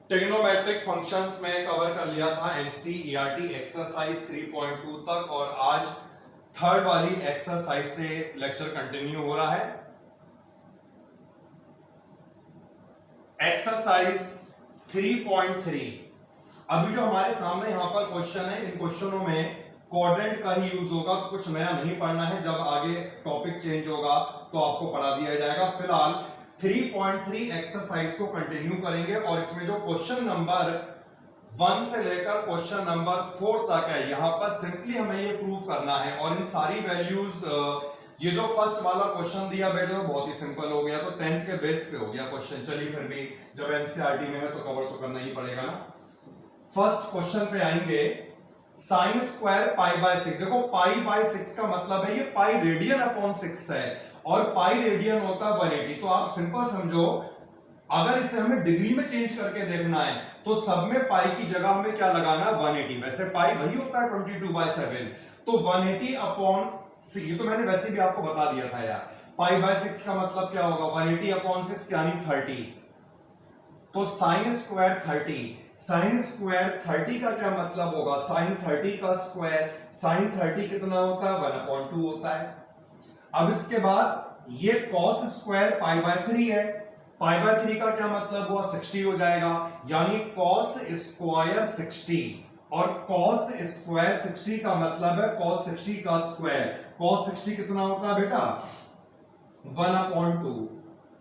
Trigonometric functions में cover कर लिया था एनसीईआरटी एक्सरसाइज 3.2 तक और आज थर्ड वाली एक्सरसाइज से लेक्चर कंटिन्यू हो रहा है। एक्सरसाइज 3.3 अभी जो हमारे सामने यहां पर क्वेश्चन है, इन क्वेश्चनों में क्वाड्रेंट का ही यूज होगा, तो कुछ नया नहीं पढ़ना है। जब आगे टॉपिक चेंज होगा तो आपको पढ़ा दिया जाएगा। फिलहाल 3.3 एक्सरसाइज को कंटिन्यू करेंगे और इसमें जो क्वेश्चन नंबर 1 से लेकर क्वेश्चन नंबर 4 तक है, यहां पर सिंपली हमें ये प्रूव करना है। और इन सारी वैल्यूज, ये जो फर्स्ट वाला क्वेश्चन दिया बेटे तो बहुत ही सिंपल हो गया, तो 10th के बेस पे हो गया क्वेश्चन। चलिए फिर भी जब एनसीईआरटी में है तो कवर तो करना ही पड़ेगा ना। फर्स्ट क्वेश्चन पे आएंगे, साइन स्क्वायर पाई बाय 6। देखो पाई बाय 6 का मतलब है ये पाई रेडियन अपॉन 6 है और पाई रेडियन होता है 180। तो आप सिंपल समझो, अगर इसे हमें डिग्री में चेंज करके देखना है तो सब में पाई की जगह हमें क्या लगाना है, 180। वैसे पाई वही होता है 22/7, तो 180 अपॉन 6। ये तो मैंने वैसे भी आपको बता दिया था यार। पाई बाय 6 का मतलब क्या होगा, 180 अपॉन 6 यानी 30। तो साइन स्क्वायर 30, साइन स्क्वायर 30 का क्या मतलब होगा, साइन 30 का स्क्वायर, साइन 30 कितना होता है, 1/2 होता है। अब इसके बाद ये cos स्क्वायर पाई बाय 3 है, पाई बाय 3 का क्या मतलब हुआ, 60 हो जाएगा, यानी cos स्क्वायर 60। और cos स्क्वायर 60 का मतलब है cos 60 का स्क्वायर। cos 60 कितना होता है बेटा, 1/2।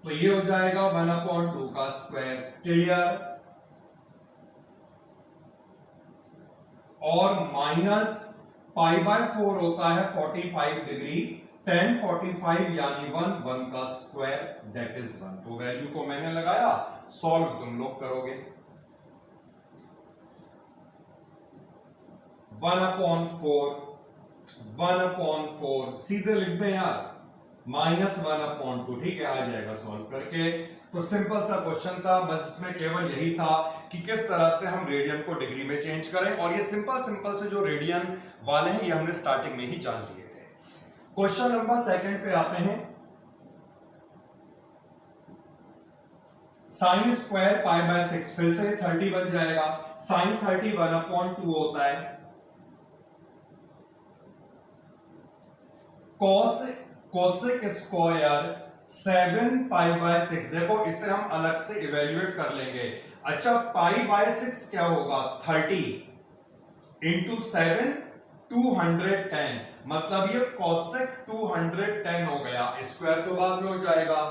तो ये हो जाएगा 1/2 का स्क्वायर। क्लियर। और माइनस पाई बाय 4 होता है 45 डिग्री, 10 45 यानी 1 का स्क्वायर दैट इज 1। तो वैल्यू को मैंने लगाया, सॉल्व तुम लोग करोगे। 1/4 सीधे लिख दें यार, -1/2। ठीक है, आ जाएगा सॉल्व करके। तो सिंपल सा क्वेश्चन था, बस इसमें केवल यही था कि किस तरह से हम रेडियन को डिग्री में चेंज करें। और ये सिंपल से जो रेडियन वाले हैं ये हमने स्टार्टिंग में ही जान लिए थे। क्वेश्चन नंबर 2 पे आते हैं। साइन स्क्वायर पाई बाय 6, फिर से 30 बन जाएगा। साइन 30 1/2 होता है। Cosec square 7 pi by 6। देखो इसे हम अलग से इवेल्युएट कर लेंगे। अच्छा, पाई बाय 6 क्या होगा, 30 इंटू 7 210, मतलब ये कोसेक 210 हो गया। स्क्वायर तो बाद में हो जाएगा।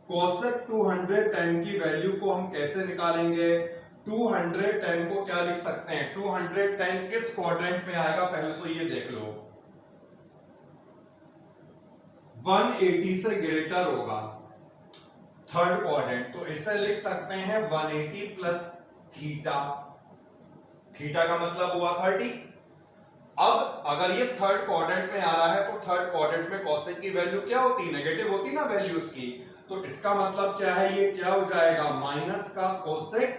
कोसेक 210 की वैल्यू को हम कैसे निकालेंगे, 210 को क्या लिख सकते हैं, 210 किस क्वाड्रेंट में आएगा पहले तो ये देख लो। 180 से ग्रेटर होगा, थर्ड क्वाड्रेंट, तो इसे लिख सकते हैं 180 प्लस थीटा। थीटा का मतलब हुआ 30। अब अगर ये थर्ड क्वाड्रेंट में आ रहा है तो थर्ड क्वाड्रेंट में कोसेक की वैल्यू क्या होती, नेगेटिव होती ना वैल्यूज की। तो इसका मतलब क्या है, ये क्या हो जाएगा, माइनस का कोसेक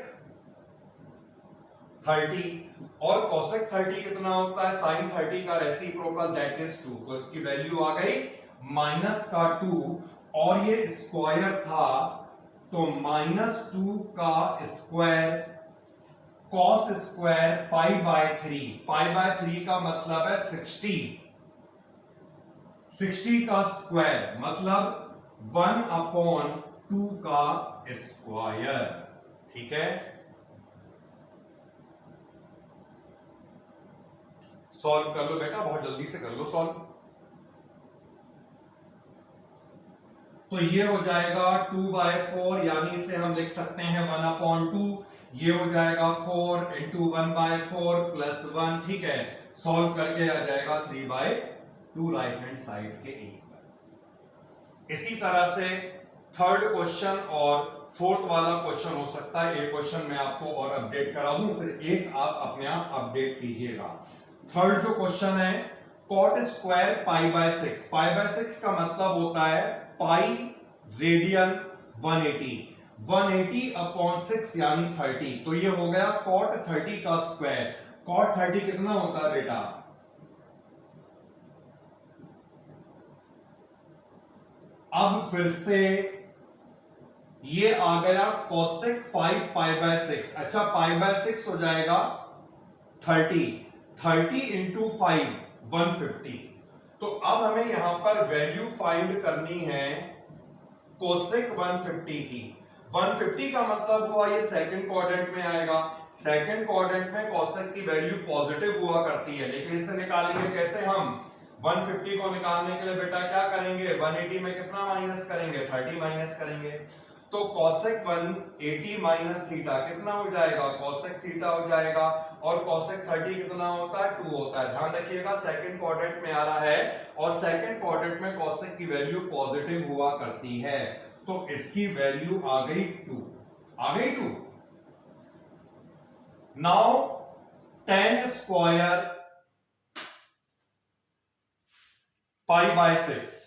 30। और कोसेक 30 कितना होता है, साइन 30 का रेसिप्रोकल दैट इज 2। तो इसकी वैल्यू आ गई माइनस का 2, और ये स्क्वायर था तो -2 का square cos square pi bye 3। Pi by 3 का मतलब है 60। 60 का स्क्वायर मतलब 1/2 का स्क्वायर। ठीक है, सॉल्व कर लो बेटा, बहुत जल्दी से कर लो सॉल्व। तो ये हो जाएगा 2/4, यानी इसे हम लिख सकते हैं 1/2। ये हो जाएगा 4 इंटू 1/4 प्लस 1। ठीक है, सॉल्व करके आ जाएगा 3/2 राइट हैंड साइड के इक्वल। इसी तरह से थर्ड क्वेश्चन और फोर्थ वाला क्वेश्चन हो सकता है। एक क्वेश्चन मैं आपको और अपडेट करा दूं, फिर एक आप अपने आप अपडेट कीजिएगा। थर्ड जो क्वेश्चन है, cot square pi by 6। Pi by 6 का मतलब होता है पाई रेडियन 180, 180 अपॉन 6 यानी 30। तो ये हो गया कॉट 30 का स्क्वायर। कॉट 30 कितना होता है बेटा, अब फिर से ये आ गया cosec 5 π/6। अच्छा π/6 हो जाएगा 30 इंटू 5 150। तो अब हमें यहां पर वैल्यू फाइंड करनी है कोसेक 150 की। 150 का मतलब हुआ ये सेकंड क्वाड्रेंट में आएगा। सेकंड क्वाड्रेंट में कोसेक की वैल्यू पॉजिटिव हुआ करती है, लेकिन इसे निकालेंगे कैसे हम? 150 को निकालने के लिए बेटा क्या करेंगे? 180 में कितना माइनस करेंगे? 30 माइनस करेंगे। तो कोसेक 180 माइनस थीटा कितना हो जाएगा? कोसेक थीटा हो जाएगा। और कोसेक 30 कितना होता है? 2 होता है। ध्यान रखिएगा सेकंड क्वाड्रेंट में आ रहा है और सेकंड क्वाड्रेंट में कोसेक की वैल्यू पॉजिटिव हुआ करती है, तो इसकी वैल्यू आ गई 2। आ गई 2। नाउ tan स्क्वायर π/6,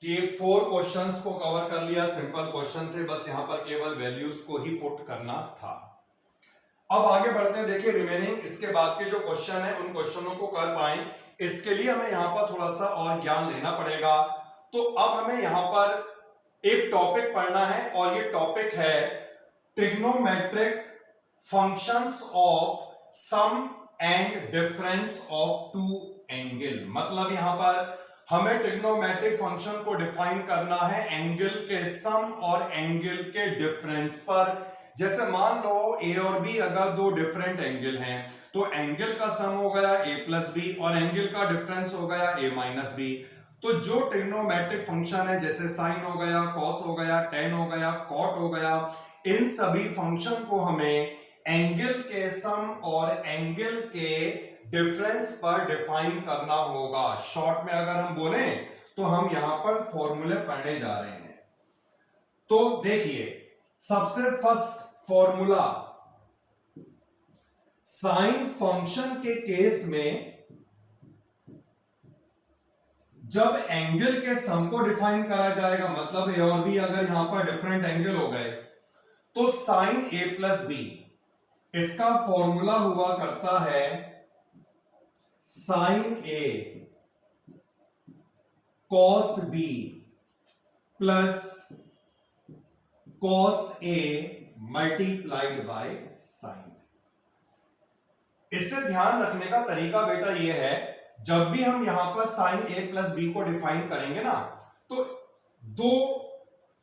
ये 4 क्वेश्चंस को कवर कर लिया। सिंपल क्वेश्चन थे, बस यहां पर केवल वैल्यूज को ही पुट करना था। अब आगे बढ़ते हैं। देखिए रिमेनिंग इसके बाद के जो क्वेश्चन है उन क्वेश्चनों को कर पाए इसके लिए हमें यहां पर थोड़ा सा और ज्ञान लेना पड़ेगा। तो अब हमें यहां पर एक टॉपिक पढ़ना है और ये टॉपिक है trigonometric functions of sum and difference of two angle. मतलब यहां पर हमें ट्रिग्नोमेट्रिक फंक्शन को डिफाइन करना है एंगल के सम और एंगल के डिफरेंस पर। जैसे मान लो ए और बी अगर दो डिफरेंट एंगल हैं तो एंगल का सम हो गया a प्लस बी और एंगल का डिफरेंस हो गया a माइनस बी। तो जो ट्रिग्नोमेट्रिक फंक्शन है जैसे साइन हो गया, कॉस हो गया, टेन हो गया, कॉट हो गया, इन सभी फंक्शन को हमें एंगल के सम और एंगल के डिफरेंस पर डिफाइन करना होगा। शॉर्ट में अगर हम बोले तो हम यहां पर फॉर्मूले पढ़ने जा रहे हैं। तो देखिए सबसे फर्स्ट फॉर्मूला, साइन फंक्शन के केस में जब एंगल के सम को डिफाइन करा जाएगा, मतलब ए और बी अगर यहां पर डिफरेंट एंगल हो गए तो साइन ए प्लस बी, इसका फॉर्मूला हुआ करता है sine A cos B plus cos A multiplied by sine. इससे ध्यान रखने का तरीका बेटा यह है, जब भी हम यहां पर साइन ए प्लस बी को डिफाइन करेंगे ना तो दो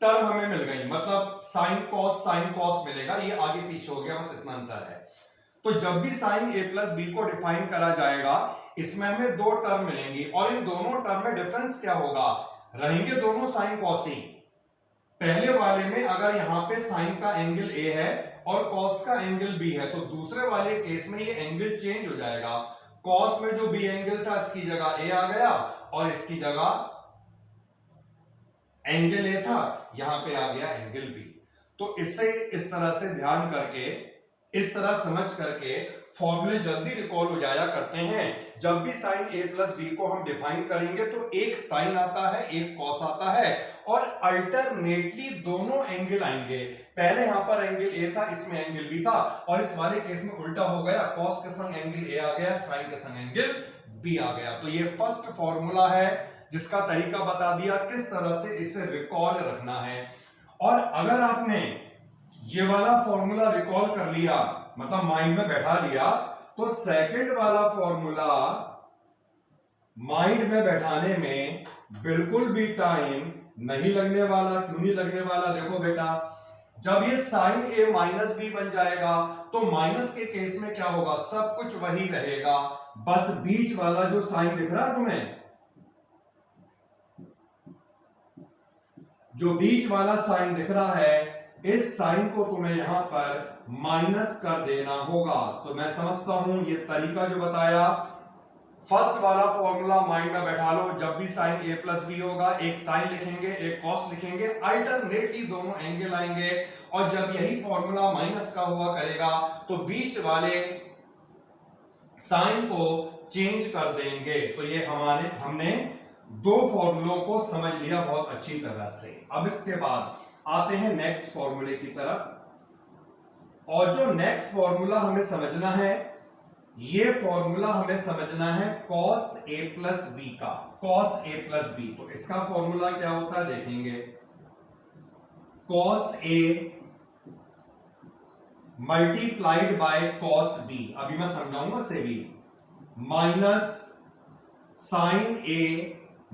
टर्म हमें मिल गई, मतलब साइन कॉस मिलेगा, ये आगे पीछे हो गया, बस इतना अंतर है। तो जब भी साइन ए प्लस बी को डिफाइन करा जाएगा इसमें हमें दो टर्म मिलेंगी और इन दोनों टर्म में डिफरेंस क्या होगा? रहेंगे दोनों साइन कॉस ही। पहले वाले में अगर यहां पे साइन का एंगल ए है और कॉस का एंगल बी है तो दूसरे वाले केस में ये एंगल चेंज हो जाएगा। कॉस में जो बी एंगल था इसकी जगह ए आ गया और इसकी जगह एंगल ए था, यहां पे आ गया एंगल बी। तो इससे इस तरह से ध्यान करके, इस तरह समझ करके फॉर्मूले जल्दी रिकॉल हो जाया करते हैं। जब भी साइन ए प्लस बी को हम डिफाइन करेंगे तो एक साइन आता है, एक कॉस आता है और अल्टरनेटली दोनों एंगल आएंगे। पहले यहां पर एंगल ए था, इसमें एंगल बी था और इस वाले केस में उल्टा हो गया, कॉस के संग एंगल ए आ गया, साइन के संग एंगल बी आ गया। तो ये फर्स्ट फॉर्मूला है जिसका तरीका बता दिया किस तरह से इसे रिकॉल रखना है। और अगर आपने ये वाला फॉर्मूला रिकॉल कर लिया, मतलब माइंड में बैठा लिया, तो सेकंड वाला फॉर्मूला माइंड में बैठाने में बिल्कुल भी टाइम नहीं लगने वाला। क्यों नहीं लगने वाला? देखो बेटा, जब ये साइन ए माइनस बी बन जाएगा तो माइनस के केस में क्या होगा? सब कुछ वही रहेगा, बस बीच वाला जो साइन दिख रहा है तुम्हें, जो बीच वाला साइन दिख रहा है, इस साइन को तुम्हें यहां पर माइनस कर देना होगा। तो मैं समझता हूं ये तरीका जो बताया, फर्स्ट वाला फॉर्मूला माइंड में बैठा लो। जब भी साइन ए प्लस बी होगा एक साइन लिखेंगे, एक कॉस लिखेंगे, अल्टरनेटली दोनों एंगल आएंगे और जब यही फॉर्मूला माइनस का हुआ करेगा तो बीच वाले साइन को चेंज कर देंगे। तो ये हमने दो फॉर्मूलों को समझ लिया बहुत अच्छी तरह से। अब इसके बाद आते हैं नेक्स्ट फॉर्मूले की तरफ, और जो नेक्स्ट फॉर्मूला हमें समझना है ये फॉर्मूला हमें समझना है cos a प्लस बी का, cos a प्लस बी। तो इसका फॉर्मूला क्या होता है देखेंगे, cos a multiplied by cos b, अभी मैं समझाऊंगा से भी, minus sine a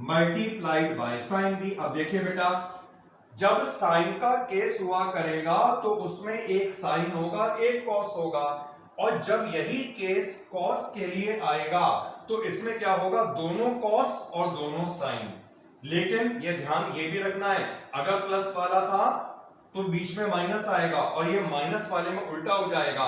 multiplied by sine b। अब देखिए बेटा, जब साइन का केस हुआ करेगा तो उसमें एक साइन होगा एक कॉस होगा, और जब यही केस कॉस के लिए आएगा तो इसमें क्या होगा, दोनों कॉस और दोनों साइन। लेकिन ये ध्यान ये भी रखना है, अगर प्लस वाला था तो बीच में माइनस आएगा और ये माइनस वाले में उल्टा हो जाएगा।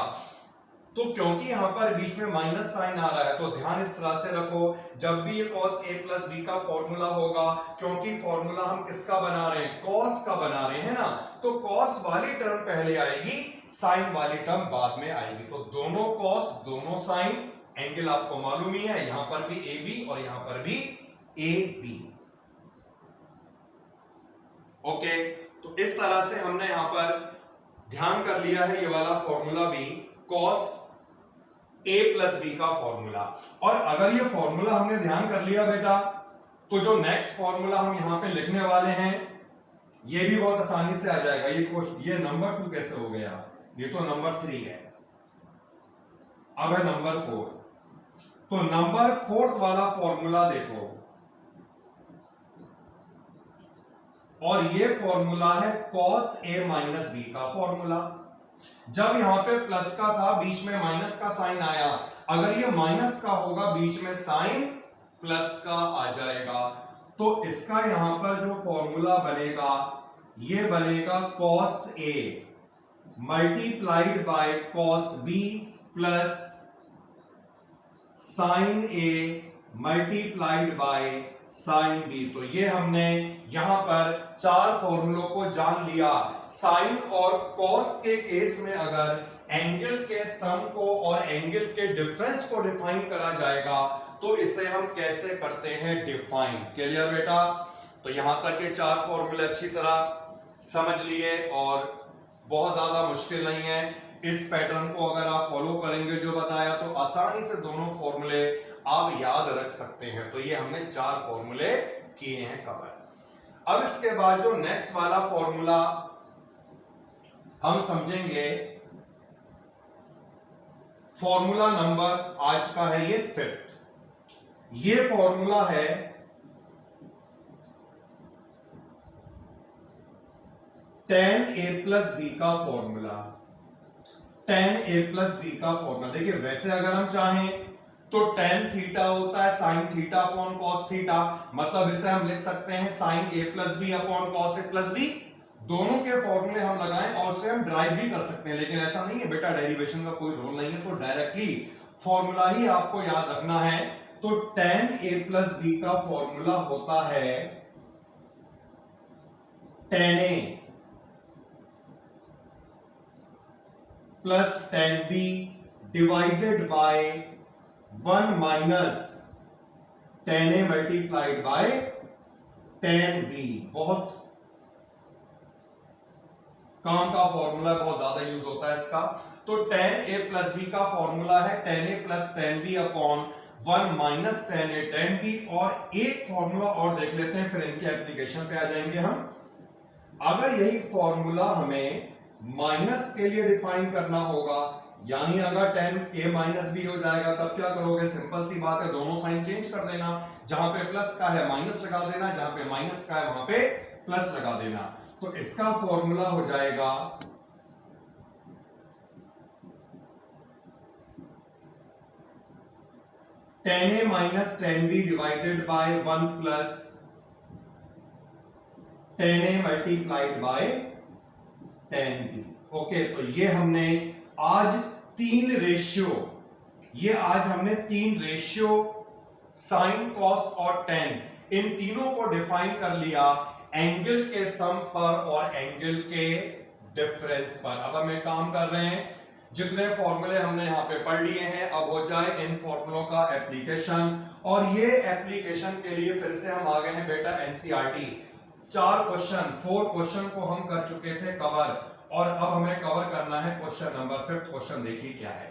तो क्योंकि यहां पर बीच में माइनस साइन आ रहा है तो ध्यान इस तरह से रखो, जब भी ये cos a प्लस बी का फॉर्मूला होगा, क्योंकि फॉर्मूला हम किसका बना रहे हैं, cos का बना रहे हैं ना, तो cos वाली टर्म पहले आएगी, साइन वाली टर्म बाद में आएगी। तो दोनों cos दोनों साइन, एंगल आपको मालूम ही है, यहां पर भी ए बी और यहां पर भी ए बी। ओके, तो इस तरह से हमने यहां पर ध्यान कर लिया है ये वाला फॉर्मूला भी, cos a प्लस बी का फॉर्मूला। और अगर ये फॉर्मूला हमने ध्यान कर लिया बेटा, तो जो नेक्स्ट फॉर्मूला हम यहां पे लिखने वाले हैं ये भी बहुत आसानी से आ जाएगा। ये नंबर 2 कैसे हो गया, ये तो नंबर 3 है, अब है नंबर 4। तो नंबर 4 वाला फॉर्मूला देखो, और ये फॉर्मूला है cos a माइनस बी का फॉर्मूला। जब यहां पे प्लस का था, बीच में माइनस का साइन आया, अगर ये माइनस का होगा बीच में साइन प्लस का आ जाएगा, तो इसका यहां पर जो फॉर्मूला बनेगा ये बनेगा cos a multiplied by cos b plus sign a multiplied by sine b। तो ये हमने यहां पर 4 फॉर्मूलों को जान लिया। साइन और कॉस के केस में अगर एंगल के सम को और एंगल के डिफरेंस को डिफाइन करा जाएगा तो इसे हम कैसे करते हैं, डिफाइन। क्लियर बेटा? तो यहां तक के 4 फॉर्मूले अच्छी तरह समझ लिए और बहुत ज्यादा मुश्किल नहीं है। इस पैटर्न को अगर आप फॉलो करेंगे जो बताया, तो आसानी से दोनों फॉर्मूले आप याद रख सकते हैं। तो ये हमने 4 फॉर्मूले किए हैं कवर। अब इसके बाद जो नेक्स्ट वाला फॉर्मूला हम समझेंगे, फॉर्मूला नंबर आज का है ये 5th। ये फॉर्मूला है tan a प्लस बी का formula. tan a plus B का फॉर्मूला देखिए, वैसे अगर हम चाहें तो tan थीटा होता है sin theta upon cos theta, मतलब इसे हम लिख सकते हैं sin a plus B upon cos a plus B. दोनों के फॉर्मूले हम लगाएं और उसे हम ड्राइव भी कर सकते हैं, लेकिन ऐसा नहीं है बेटा, डेरिवेशन का कोई रोल नहीं है, तो डायरेक्टली फॉर्मूला ही आपको याद रखना है। तो tan a प्लस बी का फॉर्मूला होता है tan a plus tan b divided by 1 minus tan a multiplied bye tan b। बहुत काम का फॉर्मूला, बहुत ज्यादा यूज होता है इसका। तो tan a प्लस b का फॉर्मूला है tan a plus tan b upon 1 minus tan a tan b। और एक फॉर्मूला और देख लेते हैं, फिर इनके एप्लीकेशन पे आ जाएंगे हम। अगर यही फॉर्मूला हमें माइनस के लिए डिफाइन करना होगा, यानी अगर tan a माइनस b हो जाएगा, तब क्या करोगे, सिंपल सी बात है, दोनों साइन चेंज कर देना। जहां पे प्लस का है माइनस लगा देना, जहां पे माइनस का है वहां पे प्लस लगा देना। तो इसका फॉर्मूला हो जाएगा tan a minus tan b divided by 1 plus tan a multiplied bye tan b। Okay, तो ये हमने आज 3 रेशियो साइन, कॉस और tan, इन तीनों को डिफाइन कर लिया एंगल के सम पर और एंगल के डिफरेंस पर। अब हम एक काम कर रहे हैं, जितने फॉर्मूले हमने यहां पे पढ़ लिए हैं, अब हो जाए इन फॉर्मूलों का एप्लीकेशन। और ये एप्लीकेशन के लिए फिर से हम आ गए हैं बेटा एनसीईआरटी। 4 क्वेश्चन को हम कर चुके थे कवर, और अब हमें कवर करना है क्वेश्चन नंबर 5th। क्वेश्चन देखिए क्या है।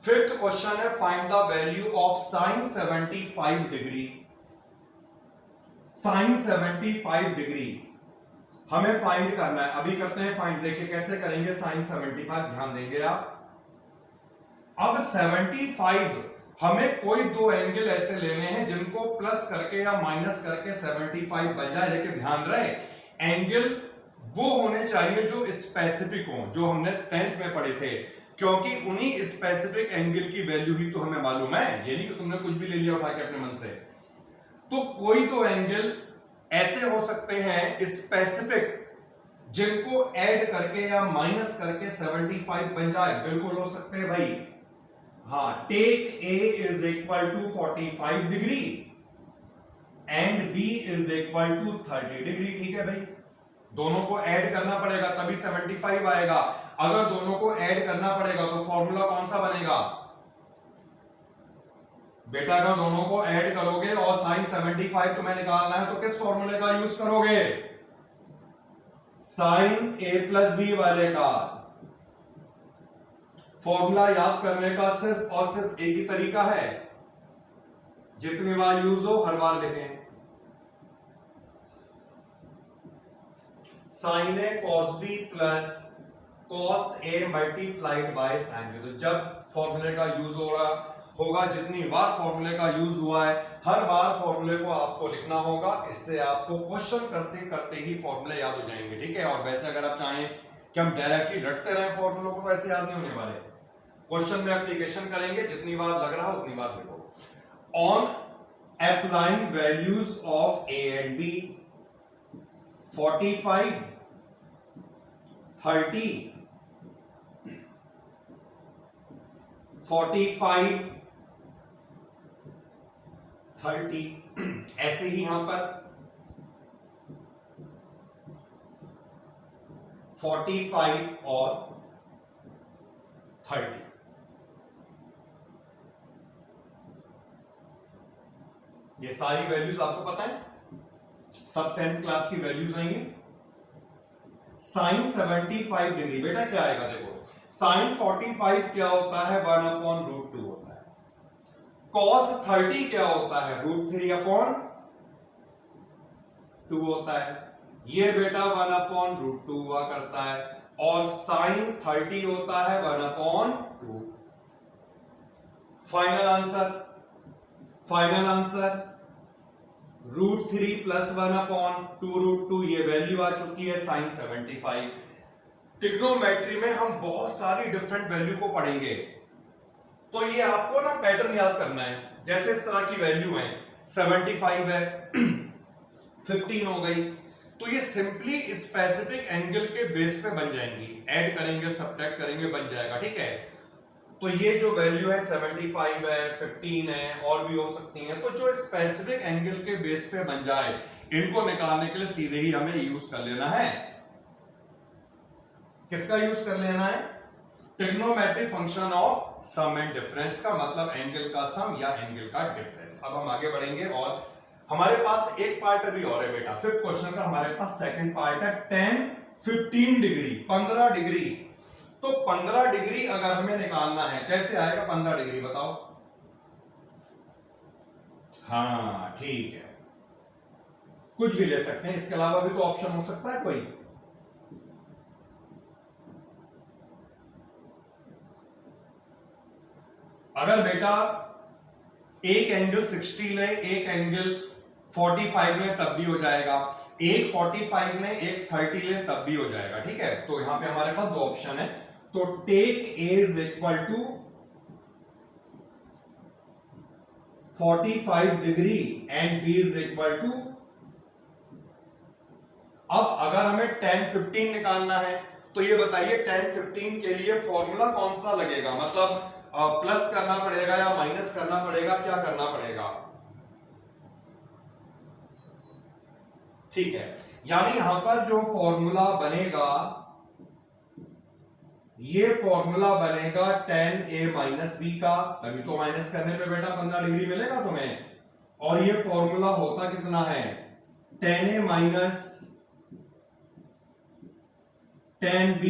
फिफ्थ क्वेश्चन है find the value of sine 75 degree. Sine 75 degree हमें फाइंड करना है। अभी करते हैं फाइंड। देखिए कैसे करेंगे साइन 75, ध्यान देंगे आप। अब 75 हमें कोई दो एंगल ऐसे लेने हैं जिनको प्लस करके या माइनस करके 75 बन जाए। लेकिन ध्यान रहे एंगल वो होने चाहिए जो स्पेसिफिक हो, जो हमने 10th में पढ़े थे, क्योंकि उन्हीं स्पेसिफिक एंगल की वैल्यू ही तो हमें मालूम है। ये नहीं कि तुमने कुछ भी ले लिया उठा के अपने मन से। तो कोई दो एंगल ऐसे हो सकते हैं स्पेसिफिक जिनको ऐड करके या माइनस करके 75 बन जाए। बिल्कुल हो सकते हैं भाई। हाँ, take A is equal to 45 degree and B is equal to 30 degree. ठीक है भाई, दोनों को ऐड करना पड़ेगा तभी 75 आएगा। अगर दोनों को ऐड करना पड़ेगा तो फॉर्मूला कौन सा बनेगा बेटा? अगर दोनों को ऐड करोगे और साइन 75 तुम्हें निकालना है तो किस फॉर्मूले का यूज करोगे? साइन ए प्लस बी वाले का। फॉर्मूला याद करने का सिर्फ और सिर्फ एक ही तरीका है, जितनी बार यूज हो हर बार लिखें। Sine A cos B plus cos A multiplied by sine B. तो जब फॉर्मूले का यूज हो रहा होगा, जितनी बार फॉर्मूले का यूज हुआ है हर बार फॉर्मूले को आपको लिखना होगा। इससे आपको क्वेश्चन करते करते ही फॉर्मूले याद हो जाएंगे। ठीक है, और वैसे अगर आप चाहें कि हम डायरेक्टली रटते रहें फॉर्मूलों को तो ऐसे याद नहीं होने वाले। क्वेश्चन में एप्लीकेशन करेंगे, जितनी बार लग रहा उतनी बार लिखो। On applying values of A and B 45, 30, 45, 30, ऐसे ही यहां पर 45 और 30। ये सारी वैल्यूज आपको पता है, सब 10th क्लास की वैल्यूज आएंगी। साइन 75 डिग्री बेटा क्या आएगा? देखो साइन 45 क्या होता है? 1/√2 होता है। कॉस 30 क्या होता है? √3/2 होता है। ये बेटा 1/√2 हुआ करता है। और साइन 30 होता है 1/2। Final answer, final answer √3 plus 1/2√2। ये वैल्यू आ चुकी है साइन 75। ट्रिग्नोमेट्री में हम बहुत सारी डिफरेंट वैल्यू को पढ़ेंगे, तो ये आपको ना पैटर्न याद करना है। जैसे इस तरह की वैल्यू है, 75 है, 15 हो गई, तो ये सिंपली स्पेसिफिक एंगल के बेस पे बन जाएंगी। ऐड करेंगे, सब्ट्रैक्ट करेंगे, बन जाएगा। ठीक है, तो ये जो वैल्यू है 75 है, 15 है, और भी हो सकती है। तो जो स्पेसिफिक एंगल के बेस पे बन जाए, इनको निकालने के लिए सीधे ही हमें यूज कर लेना है। किसका यूज कर लेना है? Trigonometric function of sum and difference का, मतलब एंगल का सम या एंगल का डिफरेंस। अब हम आगे बढ़ेंगे और हमारे पास एक पार्ट अभी और है बेटा। फिफ्थ क्वेश्चन का हमारे पास सेकंड पार्ट है। 10, 15 डिग्री, 15 डिग्री। तो 15 डिग्री अगर हमें निकालना है, कैसे आएगा 15 डिग्री बताओ? हाँ ठीक है, कुछ भी ले सकते हैं, इसके अलावा भी तो ऑप्शन हो सकता है कोई। अगर बेटा एक एंगल 60 ले, एक एंगल 45 ले, तब भी हो जाएगा। एक 45 ले, एक 30 ले, तब भी हो जाएगा। ठीक है, तो यहां पे हमारे पास दो ऑप्शन है। तो take A is equal to 45 degree and B is equal to. अब अगर हमें 10, 15 निकालना है तो ये बताइए 10, 15 के लिए फॉर्मूला कौन सा लगेगा? मतलब प्लस करना पड़ेगा या माइनस करना पड़ेगा, क्या करना पड़ेगा? ठीक है, यानी यहां पर जो फॉर्मूला बनेगा, ये फॉर्मूला बनेगा 10a माइनस बी का। तभी तो माइनस करने पे बेटा 15 डिग्री मिलेगा तुम्हें। और ये फॉर्मूला होता कितना है? 10a minus 10b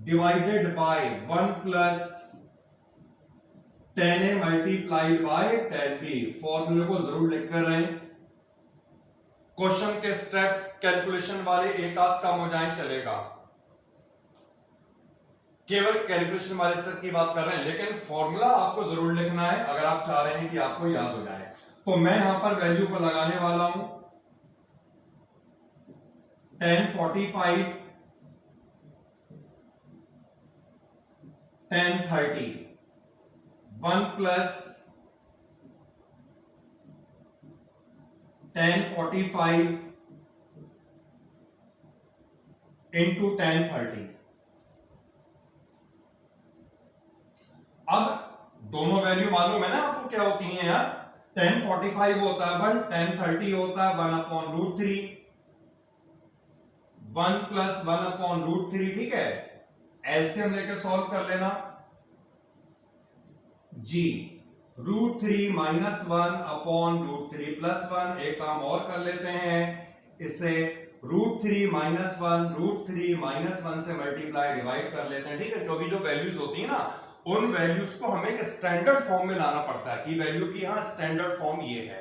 divided by 1 plus tan a multiplied bye tan b। फॉर्मूले को जरूर लिखते रहें। क्वेश्चन के स्टेप कैलकुलेशन वाले एक आध काम हो जाए चलेगा, केवल कैलकुलेशन वाले स्टेप की बात कर रहे हैं, लेकिन फॉर्मूला आपको जरूर लिखना है अगर आप चाह रहे हैं कि आपको याद हो जाए। तो मैं यहां पर वैल्यू को लगाने वाला हूं tan 45 tan 30 1 plus tan 45 into tan 30। अब दोनों वैल्यू मालूम है ना आपको क्या होती हैं यार, tan 45 होता है 1, tan 30 होता है 1 upon root 3, 1 plus 1 upon root 3, ठीक है। एलसीएम लेकर सॉल्व कर लेना जी, root 3 minus 1 upon root 3 plus 1। एक काम और कर लेते हैं, इसे रूट 3 माइनस 1 रूट 3 माइनस 1 से मल्टीप्लाई डिवाइड कर लेते हैं, ठीक है। क्योंकि जो वैल्यूज होती है ना, उन वैल्यूज को हमें एक स्टैंडर्ड फॉर्म में लाना पड़ता है कि वैल्यू की यहां स्टैंडर्ड फॉर्म ये है।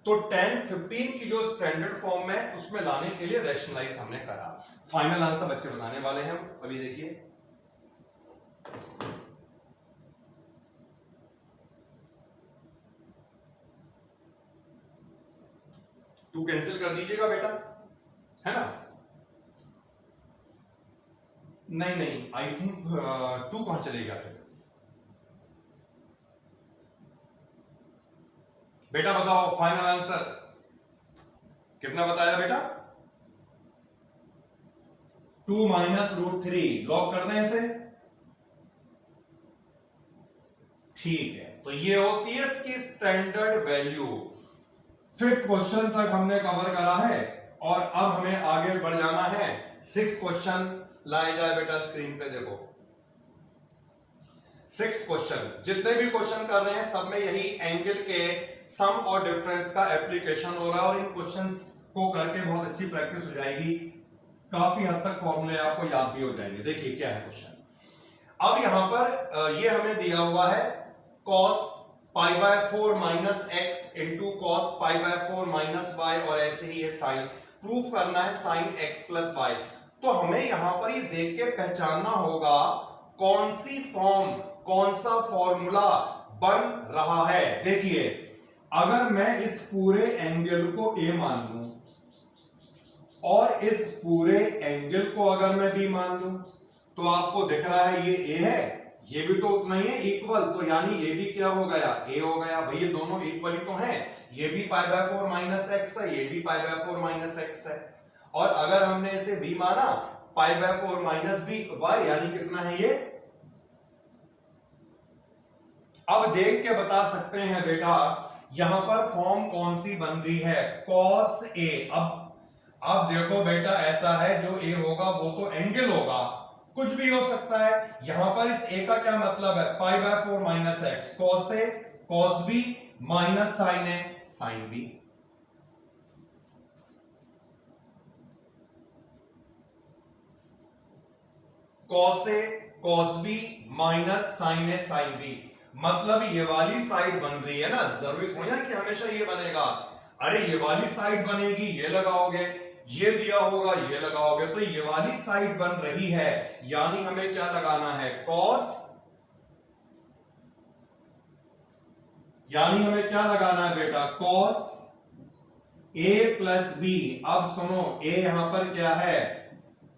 तो tan 15 की जो स्टैंडर्ड फॉर्म है उसमें लाने के लिए रैशनलाइज हमने करा। फाइनल आंसर बच्चे बनाने वाले हैं अभी, देखिए। टू कैंसिल कर दीजिएगा बेटा, है ना। नहीं नहीं, आई थिंक 2 कहां चलेगा फिर बेटा, बताओ फाइनल आंसर कितना बताया बेटा। 2 माइनस रूट 3, लॉक कर दें इसे, ठीक है। तो ये होती है इसकी स्टैंडर्ड वैल्यू। फिफ्थ क्वेश्चन तक हमने कवर करा है और अब हमें आगे बढ़ जाना है। 6th क्वेश्चन लाया जाए बेटा स्क्रीन पे, देखो 6th क्वेश्चन। जितने भी क्वेश्चन कर रहे हैं सब में यही एंगल के सम और डिफरेंस का एप्लीकेशन हो रहा है, और इन क्वेश्चंस को करके बहुत अच्छी प्रैक्टिस हो जाएगी, काफी हद तक फॉर्मूले आपको याद भी हो जाएंगे। देखिए क्या है क्वेश्चन। अब यहां पर ये हमें दिया हुआ है cos pi by 4 minus X into cos pi by 4 minus Y, और ऐसे ही ये साइन प्रूफ करना है साइन एक्स प्लस वाई। तो हमें यहां पर ये देख के पहचानना होगा कौन सी फॉर्म, कौन सा फॉर्मूला बन रहा है। देखिए अगर मैं इस पूरे एंगल को ए मान लूं और इस पूरे एंगल को अगर मैं बी मान लूं, तो आपको दिख रहा है ये ए है, ये भी तो उतना ही है इक्वल, तो यानी ये भी क्या हो गया, ए हो गया। भाई ये दोनों इक्वल ही तो हैं, ये भी पाई बाय 4 माइनस एक्स है, ये भी पाई बाय 4 माइनस एक्स है। और अगर हमने इसे बी माना, pi by 4 minus B Y, यानी कितना है ये। अब देख के बता सकते हैं बेटा यहां पर फॉर्म कौन सी बन रही है, कॉस ए। अब देखो बेटा ऐसा है, जो ए होगा वो तो एंगल होगा, कुछ भी हो सकता है। यहां पर इस ए का क्या मतलब है, pi by 4 minus X, cos A cos B minus sine A sine B. Cos A cos B minus sine A sine B, मतलब ये वाली साइड बन रही है ना, जरूरी थोड़ी है कि हमेशा ये बनेगा। अरे ये वाली साइड बनेगी, ये लगाओगे, ये दिया होगा, ये लगाओगे, तो ये वाली साइड बन रही है, यानी हमें क्या लगाना है, कॉस, यानी हमें क्या लगाना है बेटा, कॉस ए प्लस बी। अब सुनो, ए यहां पर क्या है,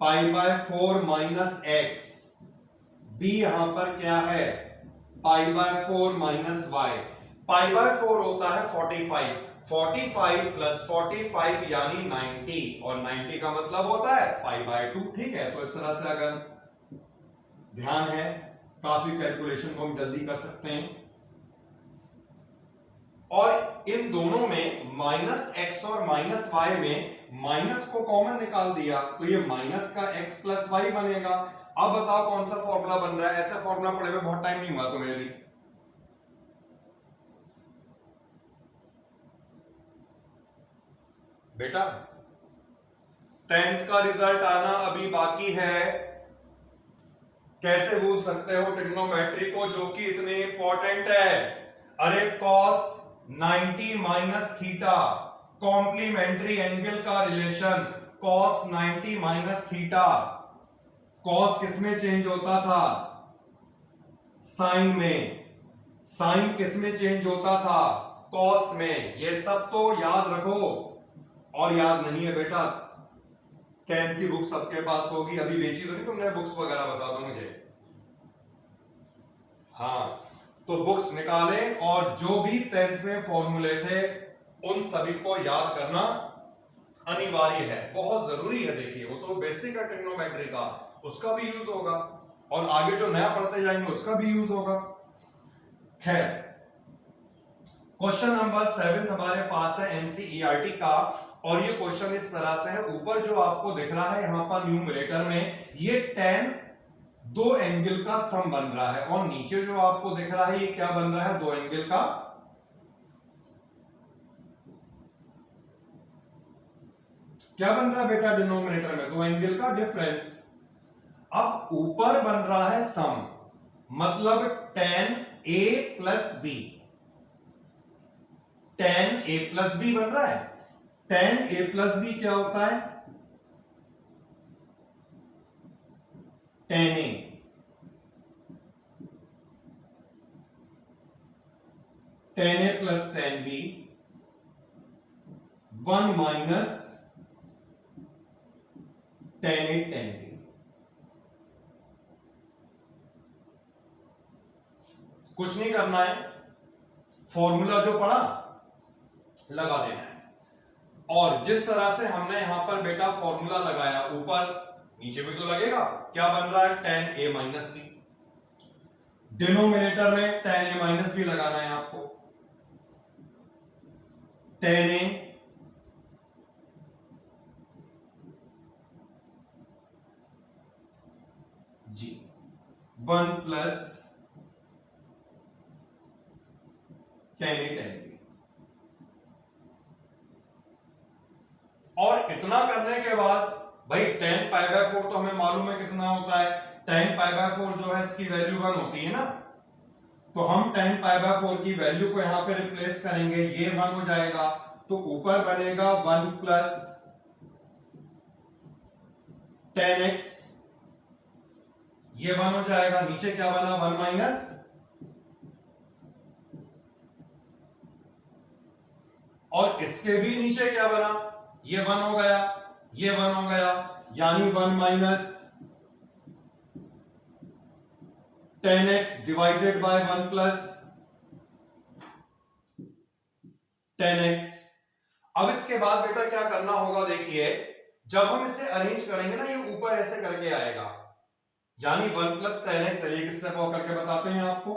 pi by 4 minus X, B यहां पर क्या है, pi by 4 minus Y. Pi by 4 होता है 45, 45 प्लस 45 यानी 90, और 90 का मतलब होता है पाई बाय 2, ठीक है। तो इस तरह से अगर ध्यान है, काफी कैलकुलेशन को हम जल्दी कर सकते हैं। और इन दोनों में माइनस एक्स और माइनस वाई में माइनस को कॉमन निकाल दिया, तो ये माइनस का एक्स प्लस वाई बनेगा। अब बताओ कौन सा फॉर्मूला बन रहा है, ऐसा फॉर्मूला पढ़े में बहुत टाइम नहीं हुआ तुम्हें भी। बेटा 10th का रिजल्ट आना अभी बाकी है, कैसे भूल सकते हो ट्रिग्नोमेट्री को, जो कि इतनी इंपॉर्टेंट है। अरे cos 90 minus theta, complementary angle का रिलेशन cos 90 माइनस थीटा। cos किसमें चेंज होता था? साइन में। साइन किसमें चेंज होता था? cos में। ये सब तो याद रखो। और याद नहीं है बेटा, 10th की बुक सबके पास होगी, अभी बेची तो नहीं तुमने बुक्स वगैरह? बता दो मुझे। हाँ, तो बुक्स निकालें और जो भी 10th में फॉर्मूले थे उन सभी को याद करना अनिवार्य है, बहुत जरूरी है। देखिए वो तो बेसिक है ट्रिग्नोमेट्री का, उसका भी यूज होगा, और आगे जो नया पढ़ते जाएंगे उसका भी यूज होगा। खैर, क्वेश्चन नंबर 7 हमारे पास है एनसीईआरटी का, और ये क्वेश्चन इस तरह से है। ऊपर जो आपको दिख रहा है यहां पर न्यूमरेटर में, ये tan दो एंगल का सम बन रहा है, और नीचे जो आपको दिख रहा है ये क्या बन रहा है? दो एंगल का, क्या बन रहा है बेटा डिनोमिनेटर में? दो एंगल का डिफरेंस। अब ऊपर बन रहा है सम, मतलब tan a plus B. tan a plus B बन रहा है। tan a प्लस बी क्या होता है? tan a। tan a plus tan b, 1 minus tan a tan b। कुछ नहीं करना है, फॉर्मूला जो पढ़ा लगा देना है। और जिस तरह से हमने यहां पर बेटा फॉर्मूला लगाया, ऊपर नीचे भी तो लगेगा। क्या बन रहा है? tan a minus B. Denominator में tan a माइनस बी लगाना है आपको। tan a जी 1 plus tan a tan b। और इतना करने के बाद भाई tan पाई बाय 4 तो हमें मालूम है कितना होता है। tan पाई बाय 4 जो है इसकी वैल्यू 1 होती है ना, तो हम tan पाई बाय 4 की वैल्यू को यहां पे रिप्लेस करेंगे, ये 1 हो जाएगा। तो ऊपर बनेगा 1 प्लस tan x, ये 1 हो जाएगा। नीचे क्या बना? 1 माइनस, और इसके भी नीचे क्या बना? ये 1 हो गया, ये 1 हो गया, यानी 1 minus tan x divided by 1 plus tan x। अब इसके बाद बेटा क्या करना होगा? देखिए जब हम इसे अरेंज करेंगे ना, ये ऊपर ऐसे करके आएगा, यानी 1 प्लस tan x। एक स्टेप और करके बताते हैं आपको।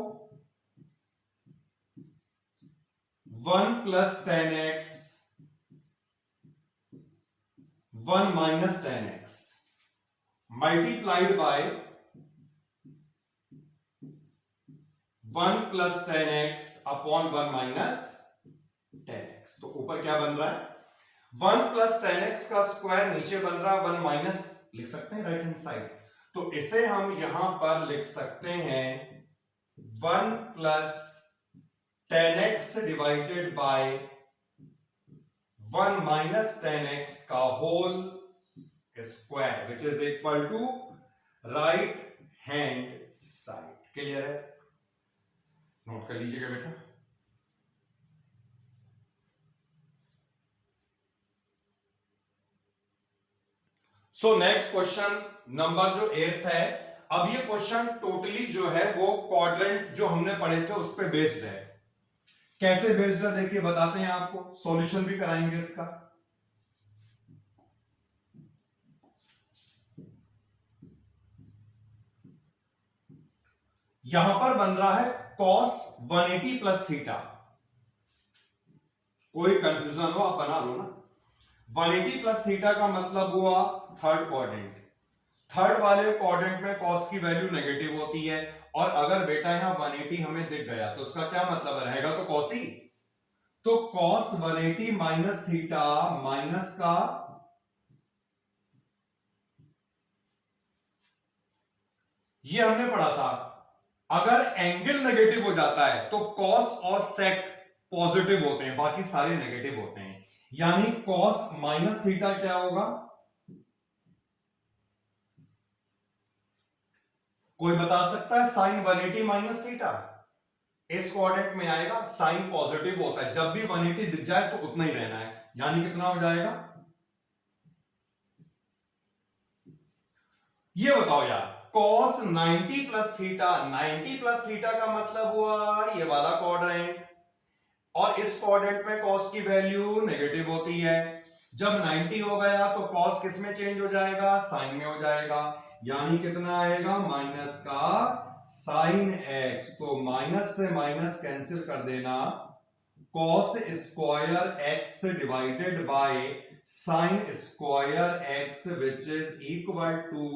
1 plus tan x, 1 minus tan x multiplied bye 1 plus tan x upon 1 minus tan x। तो ऊपर क्या बन रहा है? 1 प्लस tan x का स्क्वायर, नीचे बन रहा है 1 माइनस, लिख सकते हैं राइट हैंड साइड। तो इसे हम यहां पर लिख सकते हैं 1 plus tan x divided by 1 minus tan x का whole square, which is equal to right hand side. Clear है? नोट कर लीजिएगा बेटा। सो नेक्स्ट क्वेश्चन नंबर जो 8th है। अब ये क्वेश्चन टोटली जो है वो क्वाड्रेंट जो हमने पढ़े थे उस पे बेस्ड है। कैसे बेस्ड है देखिए बताते हैं आपको, सॉल्यूशन भी कराएंगे इसका। यहां पर बन रहा है cos 180 प्लस थीटा। कोई कंफ्यूजन हो आप बना लो ना। 180 प्लस थीटा का मतलब हुआ थर्ड क्वाड्रेंट। थर्ड वाले क्वाड्रेंट में cos की वैल्यू नेगेटिव होती है, और अगर बेटा यहां 180 हमें दिख गया तो उसका क्या मतलब रहेगा? तो cos ही। तो cos 180 माइनस थीटा माइनस का ये हमने पढ़ा था, अगर एंगल नेगेटिव हो जाता है तो कॉस और सेक पॉजिटिव होते हैं, बाकी सारे नेगेटिव होते हैं। यानी कॉस माइनस थीटा क्या होगा? कोई बता सकता है? साइन 180 माइनस थीटा इस कोऑर्डिनेट में आएगा, साइन पॉजिटिव होता है, जब भी 180 दिख जाए तो उतना ही रहना है, यानी कितना हो जाएगा? ये बताओ यार, cos 90 plus theta, 90 plus theta का मतलब हुआ ये वाला क्वाड्रेंट, और इस क्वाड्रेंट में cos की वैल्यू नेगेटिव होती है। जब 90 हो गया तो cos किस में चेंज हो जाएगा? साइन में हो जाएगा, यानी कितना आएगा? माइनस का साइन x। तो माइनस से माइनस कैंसिल कर देना, cos square x divided by sine square x which is equal to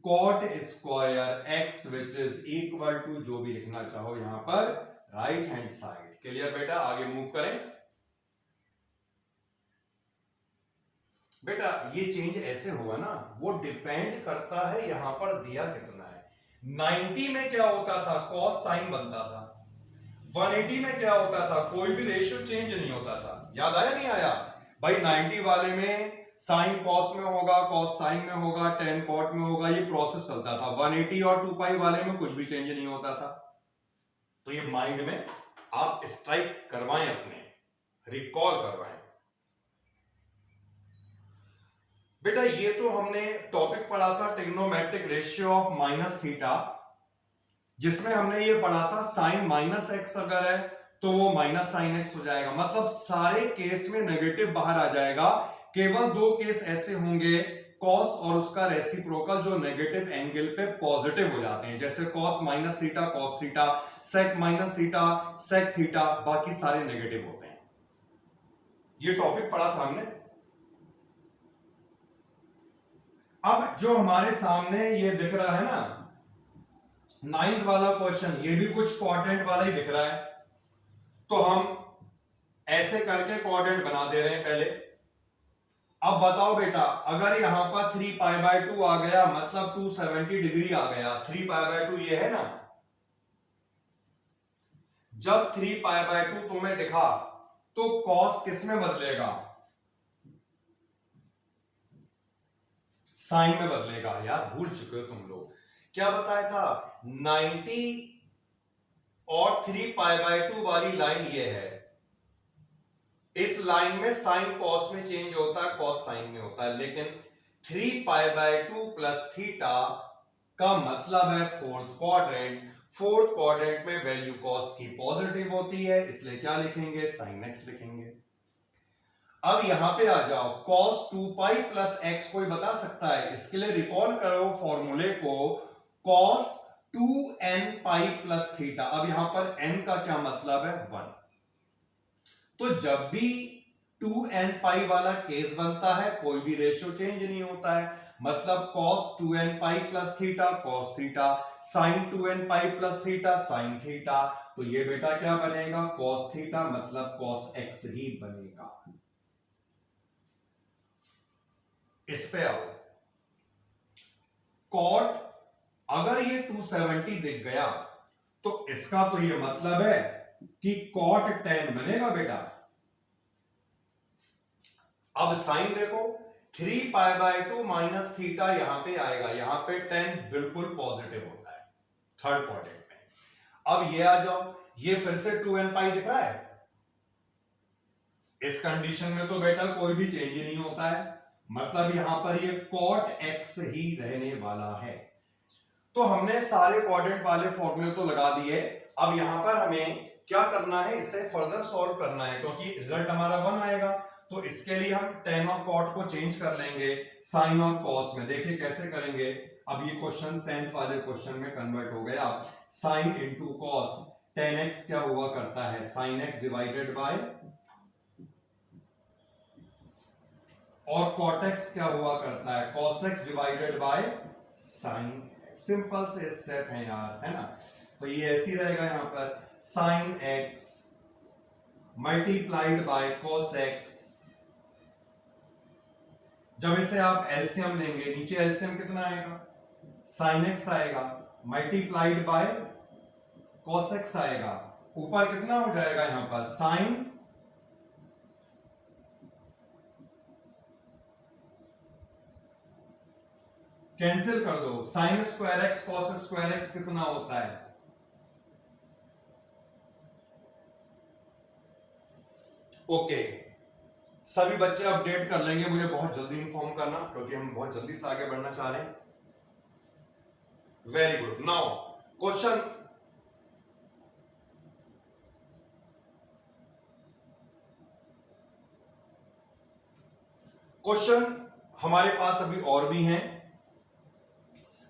cot square x which is equal to, जो भी लिखना चाहो यहां पर, राइट हैंड साइड। क्लियर बेटा? आगे मूव करें। बेटा ये चेंज ऐसे हुआ ना, वो डिपेंड करता है यहां पर दिया कितना है। 90 में क्या होता था? cos साइन बनता था। 180 में क्या होता था? कोई भी रेशियो चेंज नहीं होता था। याद आया नहीं आया भाई? 90 वाले में साइन कॉस में होगा, कॉस साइन में होगा, टेन कॉट में होगा, ये प्रोसेस चलता था। 180 और 2 पाई वाले में कुछ भी चेंज नहीं होता था। तो ये माइंड में आप स्ट्राइक करवाएं, अपने रिकॉल करवाएं। बेटा ये तो हमने टॉपिक पढ़ा था trigonometric ratio of minus theta, जिसमें हमने ये पढ़ा था साइन माइनस एक्स अगर है तो वो माइनस साइन एक्स हो जाएगा, मतलब सारे केस में नेगेटिव बाहर आ जाएगा। केवल दो केस ऐसे होंगे, कॉस और उसका रेसिप्रोकल, जो नेगेटिव एंगल पे पॉजिटिव हो जाते हैं, जैसे cos minus theta cos theta, sec minus theta sec theta, बाकी सारे नेगेटिव होते हैं। ये टॉपिक पढ़ा था हमने। अब जो हमारे सामने ये दिख रहा है ना 9th वाला क्वेश्चन, ये भी कुछ क्वाड्रेंट वाला ही दिख रहा है, तो हम ऐसे करके क्वाड्रेंट बना दे रहे हैं पहले। अब बताओ बेटा, अगर यहां पर 3 पाई बाय 2 आ गया, मतलब 270 डिग्री आ गया, 3 पाई बाय 2 ये है ना, जब 3 पाई बाय 2 तुम्हें दिखा तो कॉस किस में बदलेगा? साइन में बदलेगा। यार भूल चुके हो तुम लोग, क्या बताया था? 90 और 3 पाई बाय 2 वाली लाइन ये है, इस लाइन में साइन कॉस में चेंज होता है, कॉस साइन में होता है, लेकिन 3 पाई बाय 2 प्लस थीटा का मतलब है फोर्थ क्वाड्रेंट। फोर्थ क्वाड्रेंट में वैल्यू कॉस की पॉजिटिव होती है, इसलिए क्या लिखेंगे? साइन एक्स लिखेंगे। अब यहां पे आ जाओ, cos 2 पाई प्लस एक्स कोई बता सकता है? इसके लिए रिकॉल करो फॉर्मूले को, cos 2n pi plus theta. अब यहां पर n का क्या मतलब है? 1। तो जब भी 2n पाई वाला केस बनता है, कोई भी रेशियो चेंज नहीं होता है, मतलब cos 2n pi plus theta cos theta, sin 2n pi plus theta sin theta. तो ये बेटा क्या बनेगा? cos थीटा, मतलब cos x ही बनेगा। इस पे आओ, कॉट अगर ये 270 दिख गया तो इसका तो ये मतलब है कि कॉट 10 बनेगा बेटा। अब साइन देखो, 3 पाई बाय 2 माइनस थीटा यहां पे आएगा, यहां पे 10 बिल्कुल पॉजिटिव होता है थर्ड क्वाड्रेंट में। अब ये आ जाओ, ये फिर से 2n पाई दिख रहा है, इस कंडीशन में तो बेटा कोई भी चेंज ही नहीं होता है, मतलब यहां पर ये cot x ही रहने वाला है। तो हमने सारे क्वाड्रेंट वाले फॉर्मूले तो लगा दिए। अब यहां पर हमें क्या करना है? इसे फर्दर सॉल्व करना है, क्योंकि रिजल्ट हमारा 1 आएगा। तो इसके लिए हम tan और cot को चेंज कर लेंगे साइन और cos में। देखिए कैसे करेंगे। अब ये क्वेश्चन 10th वाले क्वेश्चन में कन्वर्ट हो गया। Sine into cos, tan x क्या हुआ करता है? साइन x डिवाइडेड बाय, और cot x क्या हुआ करता है? cos x divided by sign x। Simple से स्टेप है यार, है ना? तो ये ऐसी रहेगा यहां पर, sine x multiplied by cos x। जब इसे आप एलसीएम लेंगे, नीचे एलसीएम कितना आएगा? साइन x आएगा, मल्टीप्लाइड बाय cos x आएगा, ऊपर कितना हो जाएगा यहां पर साइन कैंसिल कर दो, sine square x cos square x कितना होता है, ओके। सभी बच्चे अपडेट कर लेंगे, मुझे बहुत जल्दी इंफॉर्म करना क्योंकि हम बहुत जल्दी से आगे बढ़ना चाह रहे हैं। Very good. नाउ क्वेश्चन हमारे पास अभी और भी हैं।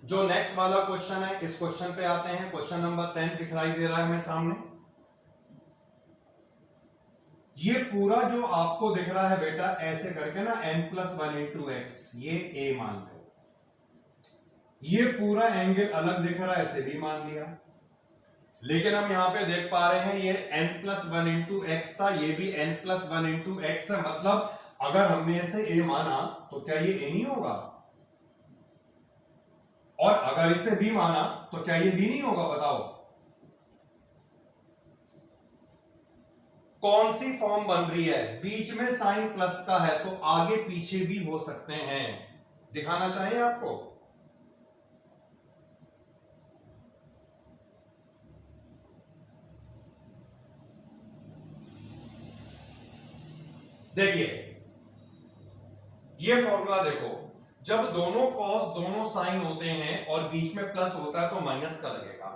जो नेक्स्ट वाला क्वेश्चन है, इस क्वेश्चन पे आते हैं। क्वेश्चन नंबर 10 दिखाई दे रहा है हमें सामने। ये पूरा जो आपको दिख रहा है बेटा ऐसे करके ना n+1 इंटू एक्स, ये a मान लो। ये पूरा एंगल अलग दिख रहा है, ऐसे भी मान लिया। लेकिन हम यहां पे देख पा रहे हैं ये n+1 इंटू एक्स था, ये भी n+1 इंटू एक्स है। मतलब अगर हमने इसे a माना तो क्या ये a नहीं होगा, और अगर इसे b माना तो क्या ये b नहीं होगा, बताओ कौन सी फॉर्म बन रही है। बीच में साइन प्लस का है तो आगे पीछे भी हो सकते हैं। दिखाना चाहिए आपको, देखिए ये फॉर्मूला देखो, जब दोनों कॉस दोनों साइन होते हैं और बीच में प्लस होता है तो माइनस का लगेगा।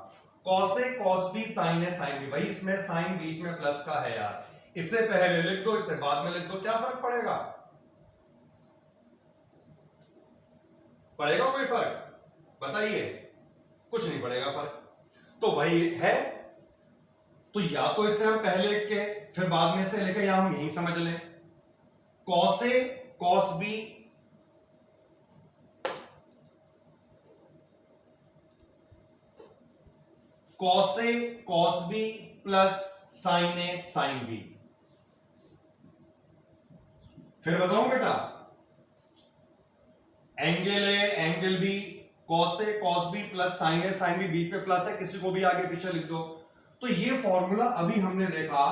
Cos A cos B, sign A sine B, भाई इसमें साइन बीच में प्लस का है यार, इससे पहले लिख दो इससे बाद में लिख दो, क्या फर्क पड़ेगा, पड़ेगा कोई फर्क, बताइए, कुछ नहीं पड़ेगा फर्क। तो वही है, तो या तो इसे हम पहले लिख के फिर बाद में से लिखे, या हम यही समझ लें cos A cos B cos A cos B plus sine A sine B. फिर बताऊं बेटा, angle A angle B, cos A cos B plus sine A sine B, बीच पे प्लस है, किसी को भी आगे पीछे लिख दो। तो ये फॉर्मूला अभी हमने देखा,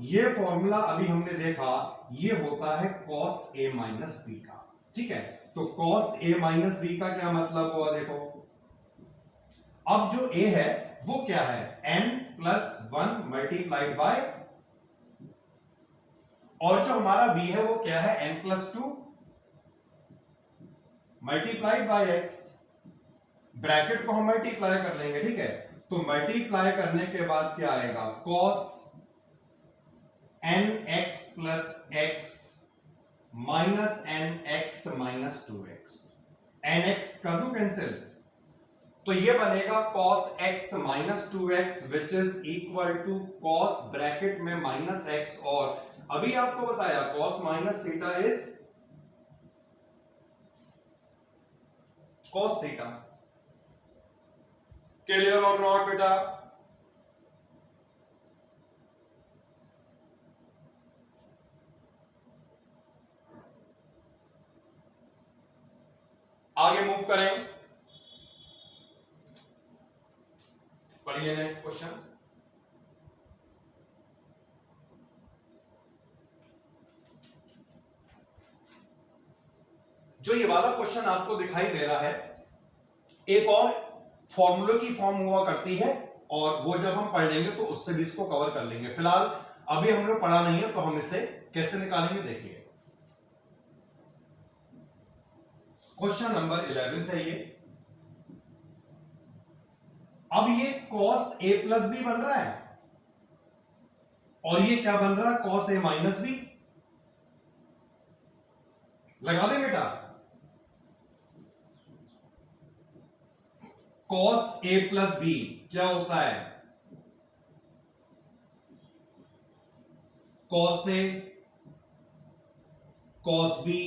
ये फॉर्मूला अभी हमने देखा, ये होता है कॉस ए माइनस बी का, ठीक है। तो कॉस ए माइनस बी का क्या मतलब हुआ, देखो अब जो ए है वो क्या है, n+1 मल्टीप्लाइड बाय, और जो हमारा b है वो क्या है, n+2 multiplied by x। Bracket को हम मल्टीप्लाई कर लेंगे, ठीक है। तो मल्टीप्लाई करने के बाद क्या आएगा, cos nx plus x minus nx minus 2x, nx कर दूं कैंसिल, तो ये बनेगा cos x minus 2x which is equal to cos bracket में माइनस x, और अभी आपको बताया cos minus theta is cos theta. Clear और नॉट बेटा, आगे मूव करें, पढ़िए नेक्स्ट क्वेश्चन। जो ये वाला क्वेश्चन आपको दिखाई दे रहा है, एक और फॉर्मूले की फॉर्म हुआ करती है, और वो जब हम पढ़ लेंगे तो उससे भी इसको कवर कर लेंगे। फिलहाल अभी हमने पढ़ा नहीं है तो हम इसे कैसे निकालेंगे, देखिए क्वेश्चन नंबर 11 है ये। अब ये cos a प्लस बी बन रहा है, और ये क्या बन रहा है, cos a माइनस बी। लगा दे बेटा, cos a प्लस बी क्या होता है, cos a cos b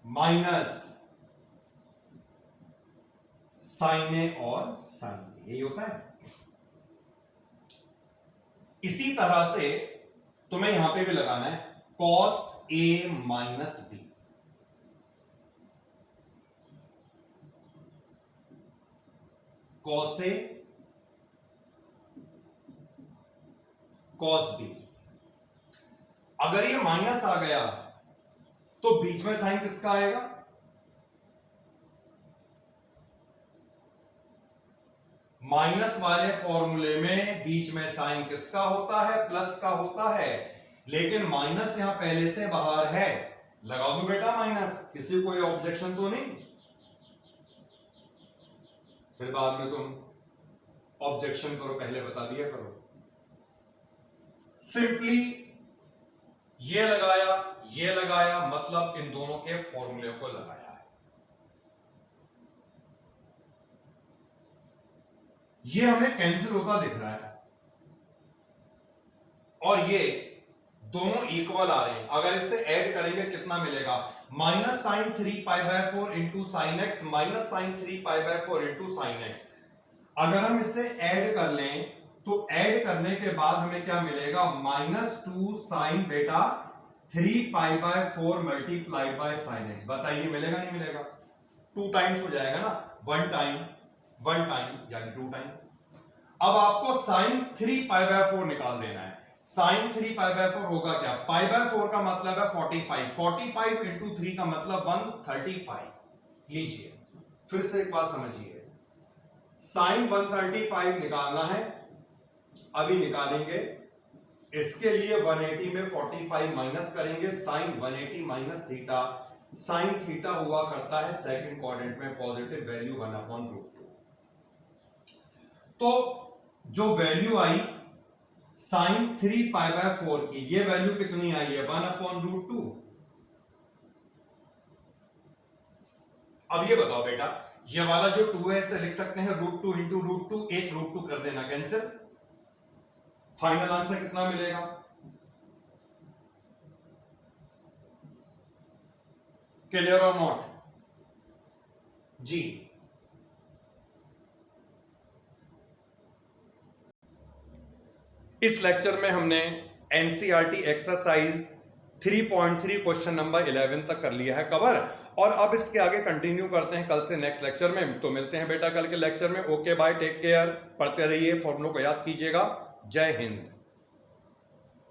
minus sine A और साइन बी, यही होता है। इसी तरह से तुम्हें यहां पे भी लगाना है cos a minus B, cos A cos B. अगर ये माइनस आ गया तो बीच में साइन किसका आएगा? माइनस वाले फॉर्मूले में बीच में साइन किसका होता है? प्लस का होता है। लेकिन माइनस यहां पहले से बाहर है, लगा दूं बेटा माइनस, किसी कोई ऑब्जेक्शन तो नहीं? फिर बाद में तुम ऑब्जेक्शन करो, पहले बता दिया करो। सिंपली ये लगाया, मतलब इन दोनों के फॉर्मूले को लगाया है। ये हमें कैंसिल होता दिख रहा है और ये दोनों इक्वल आ रहे हैं। अगर इसे ऐड करेंगे कितना मिलेगा? Minus sine 3π/4 into sine x minus sine 3π/4 into sine x. अगर हम इसे ऐड कर लें तो ऐड करने के बाद हमें क्या मिलेगा? -2 साइन बेटा 3π/4 मल्टीप्लाई बाय साइन एक्स। बताइए मिलेगा नहीं मिलेगा? 2 टाइम्स हो जाएगा ना, 1 टाइम यानी 2 टाइम। अब आपको साइन 3π/4 निकाल देना है। साइन 3π/4 होगा क्या? π/4 का मतलब है 45, 45 इंटू 3 का मतलब 135। लीजिए फिर से एक बात समझिए, साइन 135 निकालना है, अभी निकालेंगे। इसके लिए 180 में 45 माइनस करेंगे, sine 180 minus theta. Sine theta हुआ करता है सेकंड क्वाड्रेंट में पॉजिटिव वैल्यू 1/√2। तो जो वैल्यू आई साइन 3π/4 की, ये वैल्यू कितनी आई है? 1/√2। अब ये बताओ बेटा, ये वाला जो 2 है इसे लिख सकते हैं √2 इंटू √2, एक √2 कर देना कैंसिल। फाइनल आंसर कितना मिलेगा? क्लियर और नॉट? जी। इस लेक्चर में हमने एनसीईआरटी एक्सरसाइज 3.3 क्वेश्चन नंबर 11 तक कर लिया है कवर, और अब इसके आगे कंटिन्यू करते हैं कल से नेक्स्ट लेक्चर में। तो मिलते हैं बेटा कल के लेक्चर में। ओके बाय, टेक केयर, पढ़ते रहिए, फॉर्मूलों को याद कीजिएगा। जय हिंद।